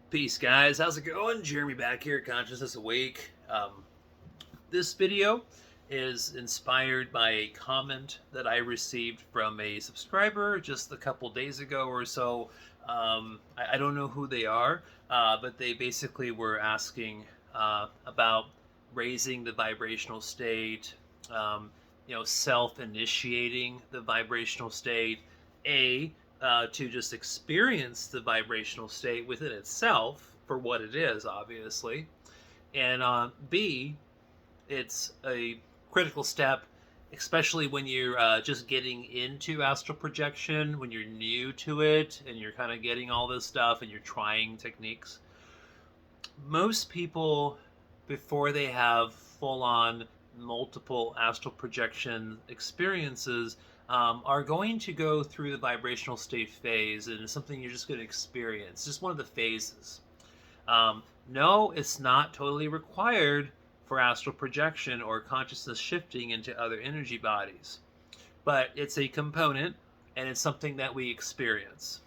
Peace, guys. How's it going? Jeremy back here, Consciousness Awake. This video is inspired by a comment that I received from a subscriber just a couple days ago or so. I don't know who they are, but they basically were asking about raising the vibrational state, self-initiating the vibrational state, to just experience the vibrational state within itself for what it is, obviously, and B, it's a critical step, especially when you're just getting into astral projection, when you're new to it and you're kind of getting all this stuff and you're trying techniques. Most people, before they have full on multiple astral projection experiences, are going to go through the vibrational state phase, and it's something you're just going to experience. Just one of the phases. No, it's not totally required for astral projection or consciousness shifting into other energy bodies, but it's a component, and it's something that we experience.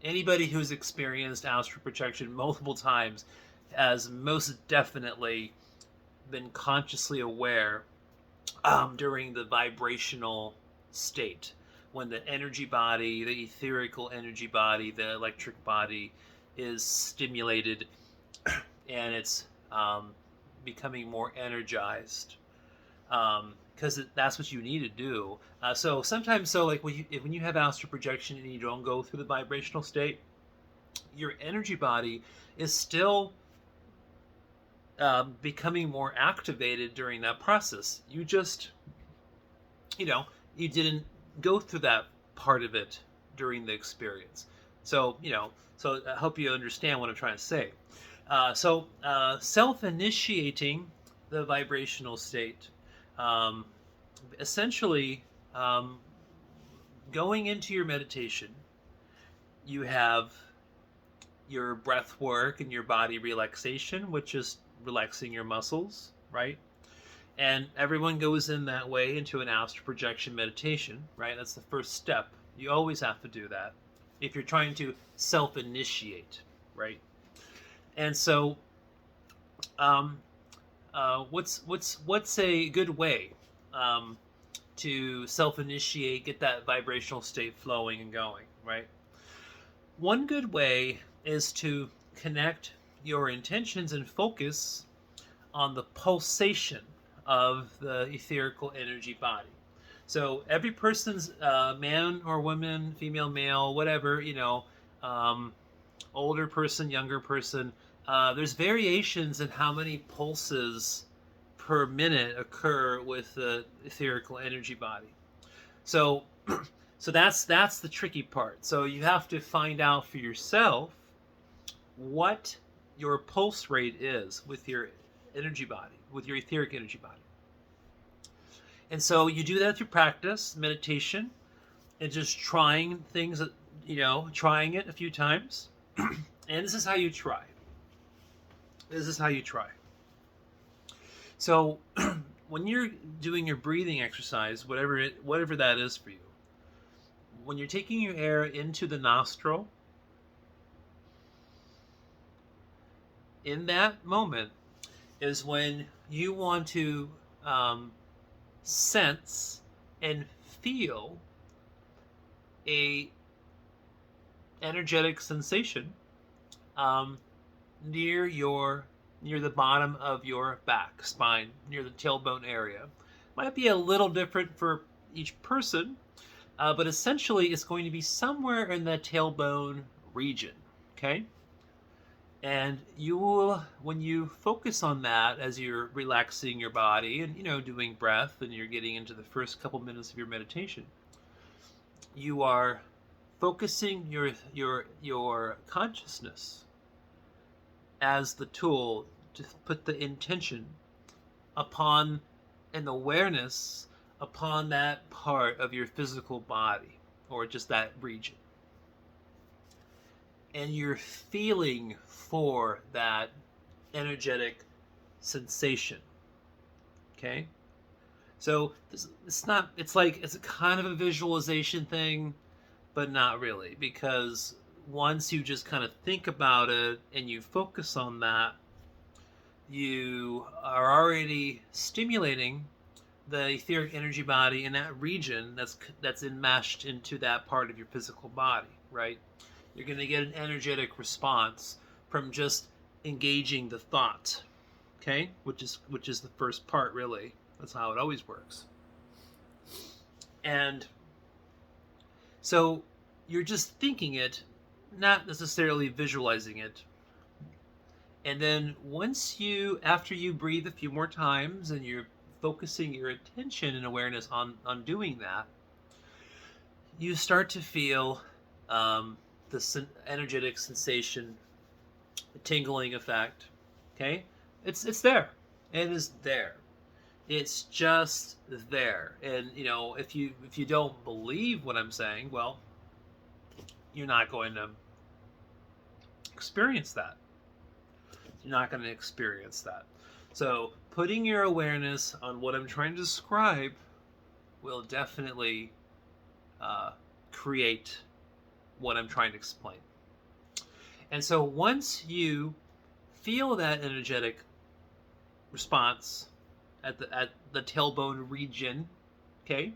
Anybody who's experienced astral projection multiple times has most definitely been consciously aware during the vibrational state, when the energy body, the etherical energy body, the electric body is stimulated and it's becoming more energized, because that's what you need to do. So sometimes, like when you have astral projection and you don't go through the vibrational state, your energy body is still becoming more activated during that process. You just, you didn't go through that part of it during the experience. So, so I hope you understand what I'm trying to say. Self-initiating the vibrational state, essentially, going into your meditation, you have your breath work and your body relaxation, which is relaxing your muscles, right? And everyone goes in that way into an astral projection meditation, right? That's the first step. You always have to do that if you're trying to self-initiate, right? And so, what's a good way to self-initiate, get that vibrational state flowing and going, right? One good way is to connect your intentions and focus on the pulsation of the etherical energy body. So every person's man or woman, female, male, whatever, older person, younger person, there's variations in how many pulses per minute occur with the etherical energy body. So so that's the tricky part. So you have to find out for yourself what your pulse rate is with your energy body, with your etheric energy body. And so you do that through practice, meditation, and just trying things, trying it a few times. And this is how you try. This is how you try. So when you're doing your breathing exercise, whatever that is for you, when you're taking your air into the nostril, in that moment is when you want to sense and feel a energetic sensation near the bottom of your back spine, near the tailbone area. Might be a little different for each person, but essentially it's going to be somewhere in the tailbone region. Okay. And you will, when you focus on that as you're relaxing your body and doing breath, and you're getting into the first couple minutes of your meditation, you are focusing your consciousness as the tool to put the intention upon an awareness upon that part of your physical body, or just that region. And you're feeling for that energetic sensation. Okay? So it's like it's a kind of a visualization thing, but not really, because once you just kind of think about it and you focus on that, you are already stimulating the etheric energy body in that region that's enmeshed into that part of your physical body, right? You're going to get an energetic response from just engaging the thought, okay? Which is the first part, really. That's how it always works. And so you're just thinking it, not necessarily visualizing it. And then after you breathe a few more times and you're focusing your attention and awareness on doing that, you start to feel the energetic sensation, the tingling effect. Okay, it's there. It is there. It's just there. And if you don't believe what I'm saying, well, you're not going to experience that. You're not going to experience that. So putting your awareness on what I'm trying to describe will definitely create what I'm trying to explain. And so once you feel that energetic response at the tailbone region, okay,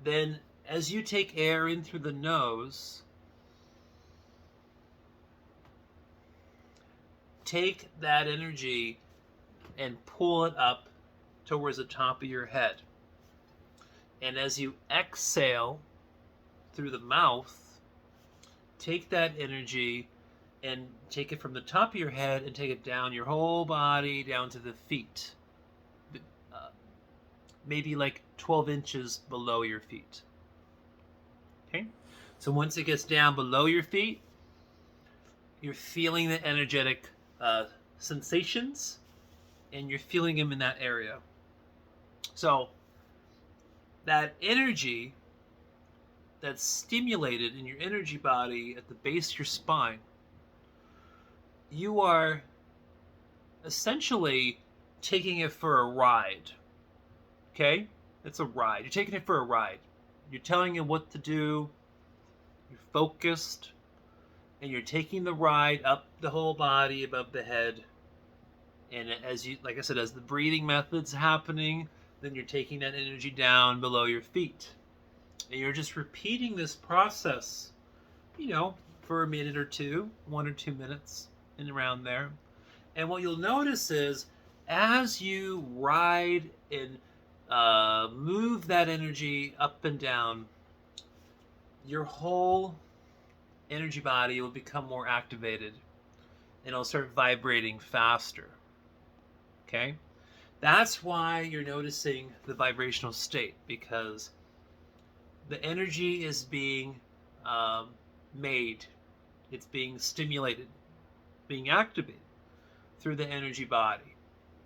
then as you take air in through the nose, take that energy and pull it up towards the top of your head. And as you exhale through the mouth, take that energy and take it from the top of your head and take it down your whole body, down to the feet. Maybe like 12 inches below your feet. Okay? So once it gets down below your feet, you're feeling the energetic sensations, and you're feeling them in that area. So that energy that's stimulated in your energy body at the base of your spine, you are essentially taking it for a ride. Okay? It's a ride. You're taking it for a ride. You're telling it what to do. You're focused. And you're taking the ride up the whole body, above the head. And as you, like I said, as the breathing method's happening, then you're taking that energy down below your feet. And you're just repeating this process, for a minute or two, 1 or 2 minutes, and around there. And what you'll notice is, as you ride and move that energy up and down, your whole energy body will become more activated, and it'll start vibrating faster. Okay? That's why you're noticing the vibrational state, because the energy is being made. It's being stimulated, being activated through the energy body.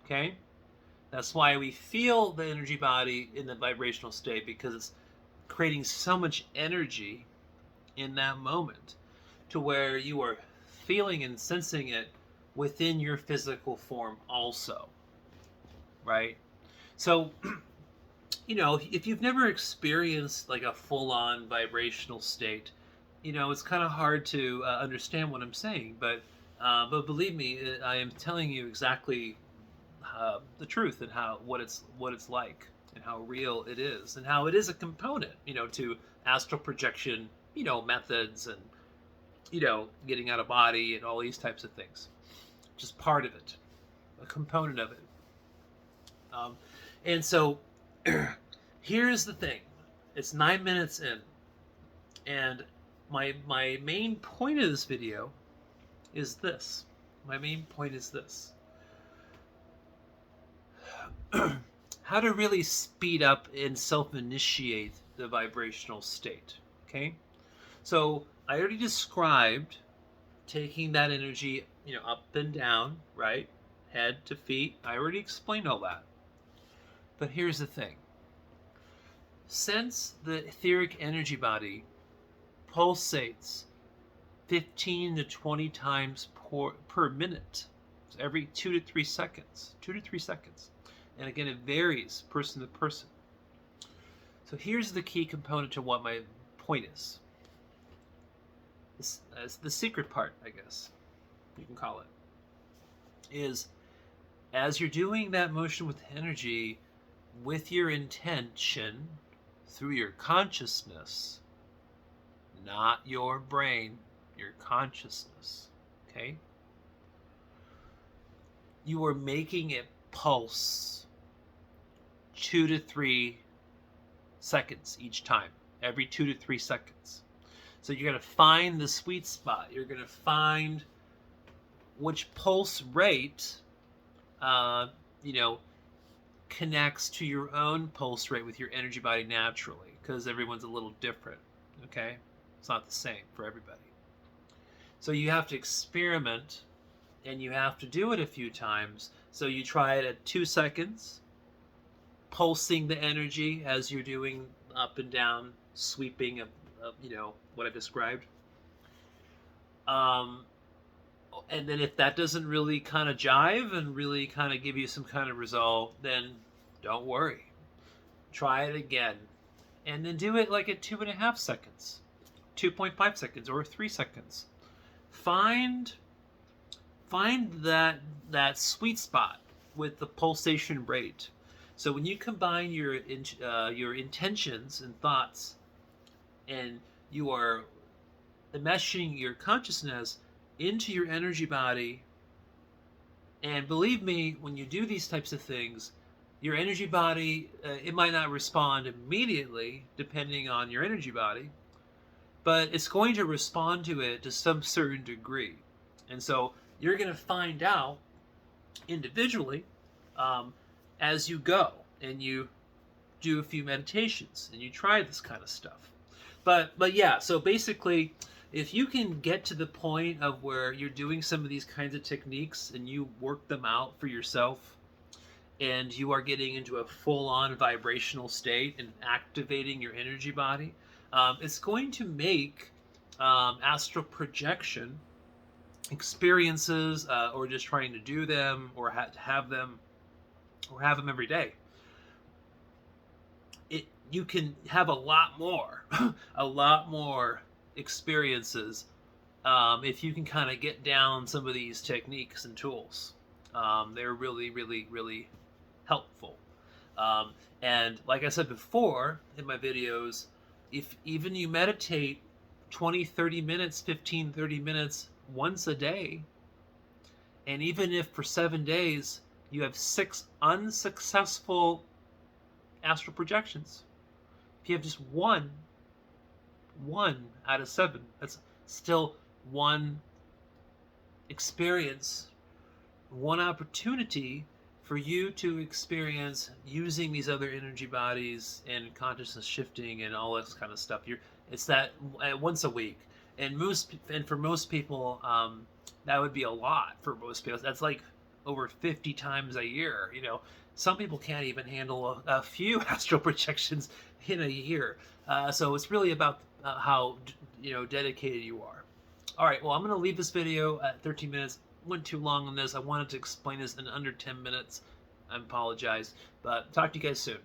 Okay? That's why we feel the energy body in the vibrational state, because it's creating so much energy in that moment to where you are feeling and sensing it within your physical form also. Right? So, if you've never experienced like a full-on vibrational state, it's kind of hard to understand what I'm saying, but believe me, I am telling you exactly the truth and what it's like, and how real it is, and how it is a component, to astral projection, methods, and getting out of body and all these types of things. Just part of it, a component of it. And so here's the thing. It's 9 minutes in, and my main point of this video is this. My main point is this. How to really speed up and self-initiate the vibrational state. Okay? So I already described taking that energy, up and down, right? Head to feet. I already explained all that. But here's the thing. Since the etheric energy body pulsates 15 to 20 times per minute, so every 2 to 3 seconds, and again, it varies person to person. So here's the key component to what my point is. this, as the secret part, I guess you can call it, is as you're doing that motion with energy, with your intention, through your consciousness, not your brain, your consciousness, okay? You are making it pulse 2 to 3 seconds each time, every 2 to 3 seconds. So you're going to find the sweet spot. You're going to find which pulse rate, connects to your own pulse rate with your energy body naturally, because everyone's a little different, okay? It's not the same for everybody. So you have to experiment, and you have to do it a few times. So you try it at 2 seconds, pulsing the energy as you're doing up and down, sweeping of what I described. And then if that doesn't really kind of jive and really kind of give you some kind of result, then don't worry. Try it again. And then do it like at 2.5 seconds, 2.5 seconds, or 3 seconds. Find that sweet spot with the pulsation rate. So when you combine your intentions and thoughts, and you are enmeshing your consciousness into your energy body, and believe me, when you do these types of things, your energy body, it might not respond immediately depending on your energy body, but it's going to respond to it to some certain degree. And so you're going to find out individually as you go, and you do a few meditations and you try this kind of stuff. But yeah, so basically, if you can get to the point of where you're doing some of these kinds of techniques and you work them out for yourself, and you are getting into a full-on vibrational state and activating your energy body, it's going to make astral projection experiences, or just trying to do them, or have them every day. You can have a lot more, a lot more experiences if you can kind of get down some of these techniques and tools. They're really, really, really helpful. And like I said before in my videos, if even you meditate 20, 30 minutes, 15, 30 minutes once a day, and even if for 7 days you have 6 unsuccessful astral projections, if you have just one out of 7, that's still one experience, one opportunity for you to experience using these other energy bodies and consciousness shifting and all this kind of stuff. It's that once a week, and for most people, that would be a lot for most people. That's like over 50 times a year. Some people can't even handle a few astral projections in a year. So it's really about how dedicated you are. All right, well, I'm going to leave this video at 13 minutes. Went too long on this. I wanted to explain this in under 10 minutes. I apologize, but talk to you guys soon.